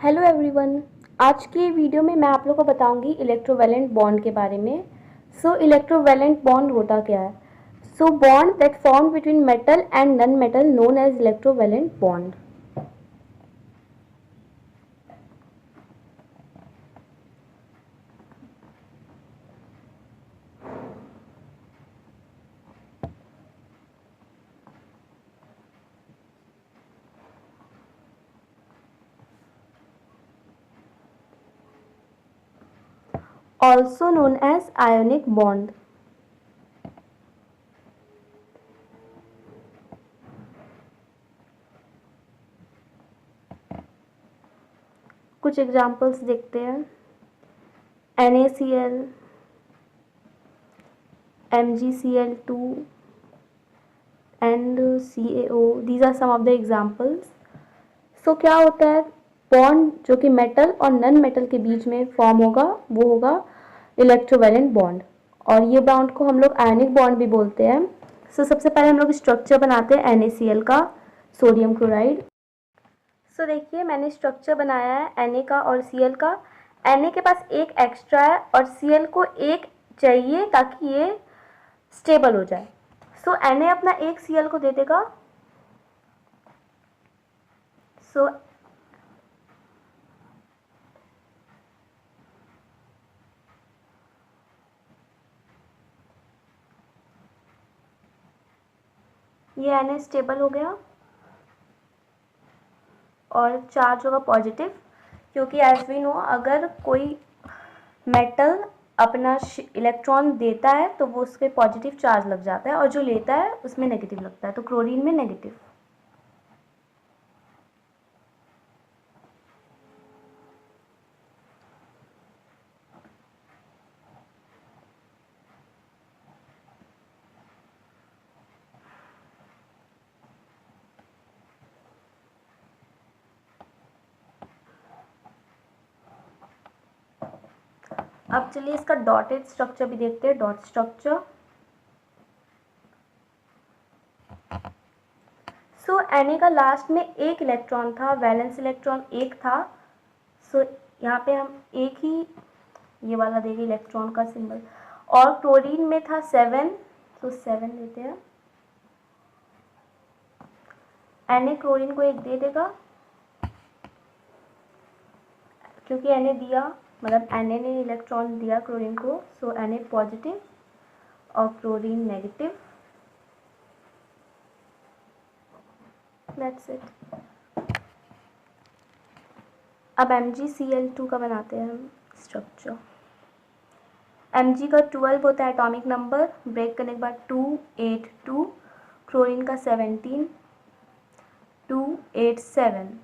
Hello everyone. आज के video में मैं आप लोगों को बताऊंगी इलेक्ट्रोवैलेंट बॉन्ड के बारे में। इलेक्ट्रोवैलेंट बॉन्ड होता क्या है? Bond that form between metal and non metal known as electrovalent bond. Also known as ionic bond. कुछ एग्जाम्पल्स देखते हैं। NaCl, MgCl2 and CaO, these are some of the examples. क्या होता है? बॉन्ड जो कि मेटल और नॉन मेटल के बीच में फॉर्म होगा वो होगा इलेक्ट्रोवैलेंट बॉन्ड, और ये बॉन्ड को हम लोग आयनिक बॉन्ड भी बोलते हैं। सबसे पहले हम लोग स्ट्रक्चर बनाते हैं NaCl का, सोडियम क्लोराइड। देखिए मैंने स्ट्रक्चर बनाया है Na का और Cl का। Na के पास एक एक्स्ट्रा है और Cl को एक चाहिए ताकि ये स्टेबल हो जाए। Na अपना एक Cl को दे देगा। ये Na स्टेबल हो गया और चार्ज होगा पॉजिटिव, क्योंकि एज वी नो अगर कोई मेटल अपना इलेक्ट्रॉन देता है तो वो उसके पॉजिटिव चार्ज लग जाता है और जो लेता है उसमें नेगेटिव लगता है, तो क्लोरीन में नेगेटिव। अब चलिए इसका डॉटेड स्ट्रक्चर भी देखते हैं, डॉट स्ट्रक्चर। Na का लास्ट में एक इलेक्ट्रॉन था, वैलेंस इलेक्ट्रॉन एक था। यहाँ पे हम एक ही ये वाला देंगे इलेक्ट्रॉन का सिंबल, और क्लोरीन में था 7, तो 7 लेते हैं। Na क्लोरीन को एक दे देगा, क्योंकि Na दिया मतलब Na ने इलेक्ट्रॉन दिया क्लोरीन को, Na पॉजिटिव और क्लोरीन नेगेटिव। That's it. अब MgCl2 का बनाते हैं हम स्ट्रक्चर। Mg का 12 होता है एटॉमिक नंबर, ब्रेक करने के बाद 282, क्लोरीन का 17, 287।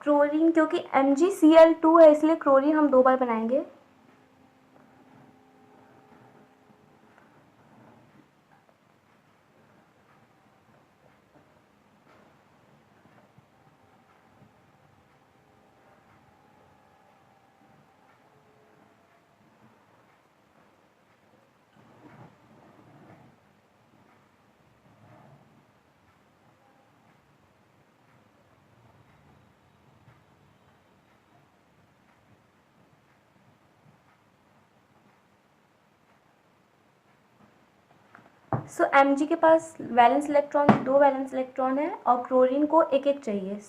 क्लोरीन, क्योंकि MgCl2 है इसलिए क्लोरीन हम 2 बार बनाएंगे। Mg के पास वैलेंस इलेक्ट्रॉन, 2 वैलेंस इलेक्ट्रॉन है और क्लोरीन को एक एक चाहिए,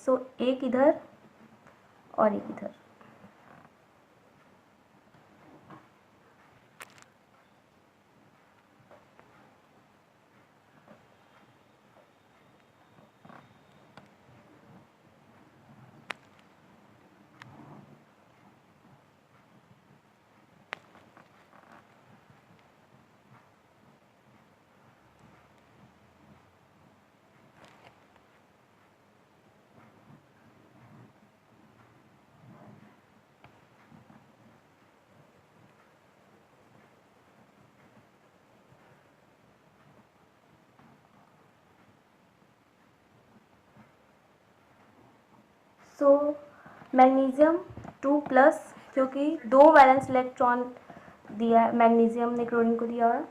एक इधर और एक इधर। सो मैग्नीशियम 2+, क्योंकि 2 वैलेंस इलेक्ट्रॉन दिया है मैग्नीशियम ने क्लोरीन को दिया है,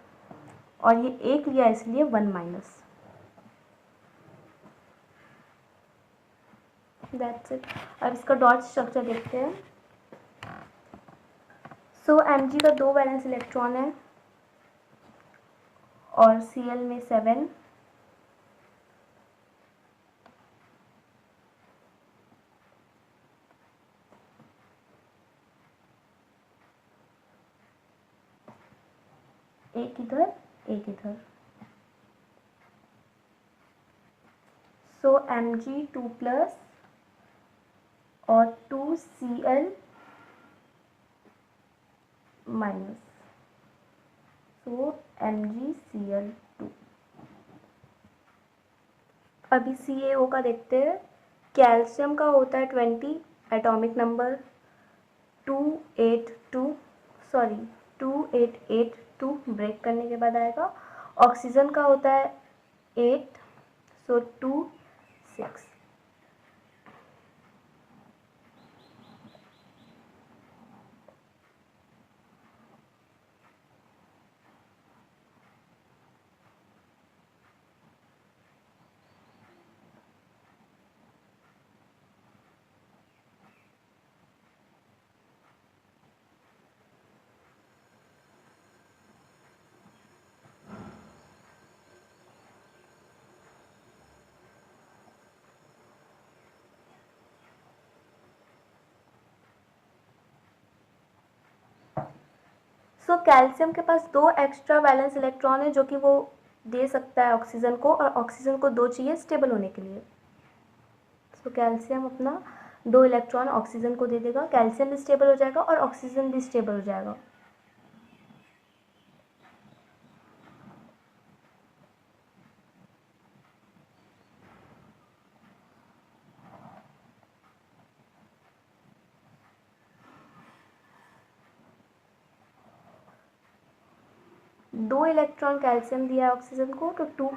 और ये 1 लिया इसलिए 1-। That's it. अब इसका डॉट स्ट्रक्चर देखते हैं। सो Mg का 2 वैलेंस इलेक्ट्रॉन है और Cl में 7, एक इधर एक इधर। सो Mg2+ और 2Cl-, सो MgCl2। अभी CaO का देखते हैं। कैल्शियम का होता है 20 एटॉमिक नंबर, 2882 ब्रेक करने के बाद आएगा। ऑक्सीजन का होता है 8, सो 2 6। सो कैल्शियम के पास 2 एक्स्ट्रा वैलेंस इलेक्ट्रॉन है जो कि वो दे सकता है ऑक्सीजन को, और ऑक्सीजन को 2 चाहिए स्टेबल होने के लिए। सो कैल्शियम अपना 2 इलेक्ट्रॉन ऑक्सीजन को दे देगा, कैल्शियम भी स्टेबल हो जाएगा और ऑक्सीजन भी स्टेबल हो जाएगा। दो इलेक्ट्रॉन कैल्शियम दिया है ऑक्सीजन को, तो 2+।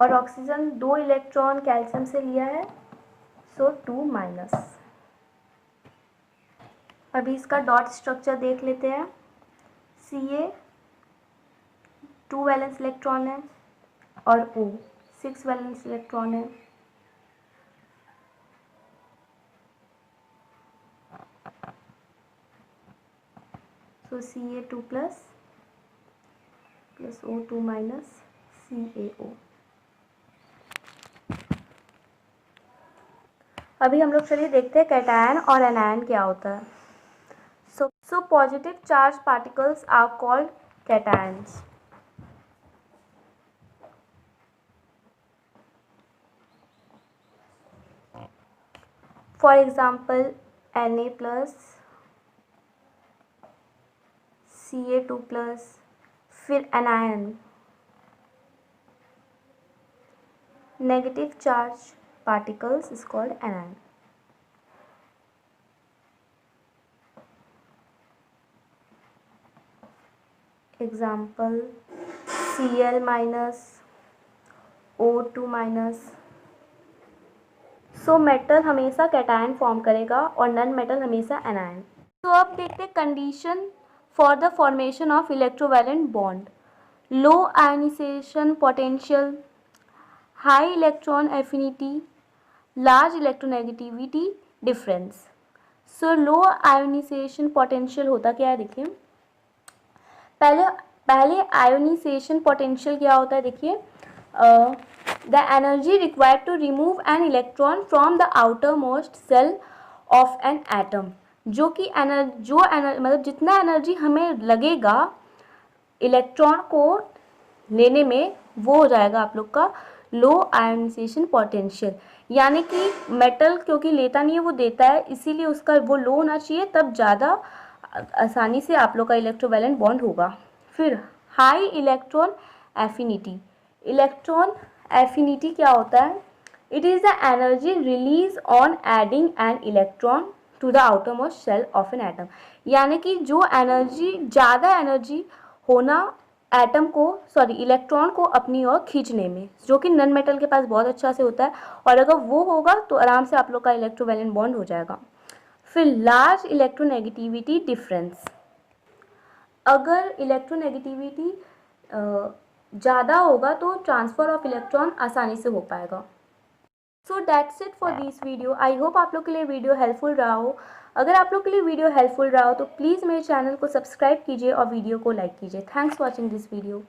और ऑक्सीजन 2 इलेक्ट्रॉन कैल्शियम से लिया है, सो 2-। अभी इसका डॉट स्ट्रक्चर देख लेते हैं। Ca 2 वैलेंस इलेक्ट्रॉन है और O 6 वैलेंस इलेक्ट्रॉन है। सो Ca2+ प्लस O2- CaO। अभी हम लोग चलिए देखते हैं कैटायन और एनायन क्या होता है। So positive charge particles are called cations. For example Na+, Ca2+, फिर anion negative charge particles is called anion. Example Cl- O2-। So metal हमेशा कैटायन फॉर्म करेगा और नॉन मेटल हमेशा एनायन। तो अब देखते हैं condition for the formation of electrovalent bond. Low ionization potential, high electron affinity, large electronegativity difference. So low ionization potential होता क्या है देखिए। पहले आयोनाइजेशन पोटेंशियल क्या होता है देखिए। The energy required to remove an electron from the outermost cell of an atom, जो कि मतलब जितना एनर्जी हमें लगेगा इलेक्ट्रॉन को लेने में, वो हो जाएगा आप लोग का लो आयोनाइजेशन पोटेंशियल। यानी कि मेटल क्योंकि लेता नहीं है वो देता है, इसीलिए उसका वो लो होना चाहिए, तब ज़्यादा आसानी से आप लोग का इलेक्ट्रोवैलेंट बॉन्ड होगा। फिर high electron affinity. Electron affinity क्या होता है? It is the energy release on adding an electron to the outermost shell of an atom. यानी कि जो एनर्जी, ज़्यादा एनर्जी होना एटम को, सॉरी इलेक्ट्रॉन को अपनी ओर खींचने में, जो कि नन मेटल के पास बहुत अच्छा से होता है, और अगर वो होगा तो आराम से आप लोग का इलेक्ट्रोवैलेंट बॉन्ड हो जाएगा। फिर लार्ज इलेक्ट्रोनेगेटिविटी डिफरेंस, अगर इलेक्ट्रोनेगेटिविटी ज़्यादा होगा तो ट्रांसफ़र ऑफ इलेक्ट्रॉन आसानी से हो पाएगा। So that's it for this video. I hope आप लोग के लिए वीडियो हेल्पफुल रहा हो। अगर आप लोग के लिए वीडियो हेल्पफुल रहा हो तो प्लीज़ मेरे चैनल को सब्सक्राइब कीजिए और वीडियो को लाइक कीजिए। Thanks for watching this video.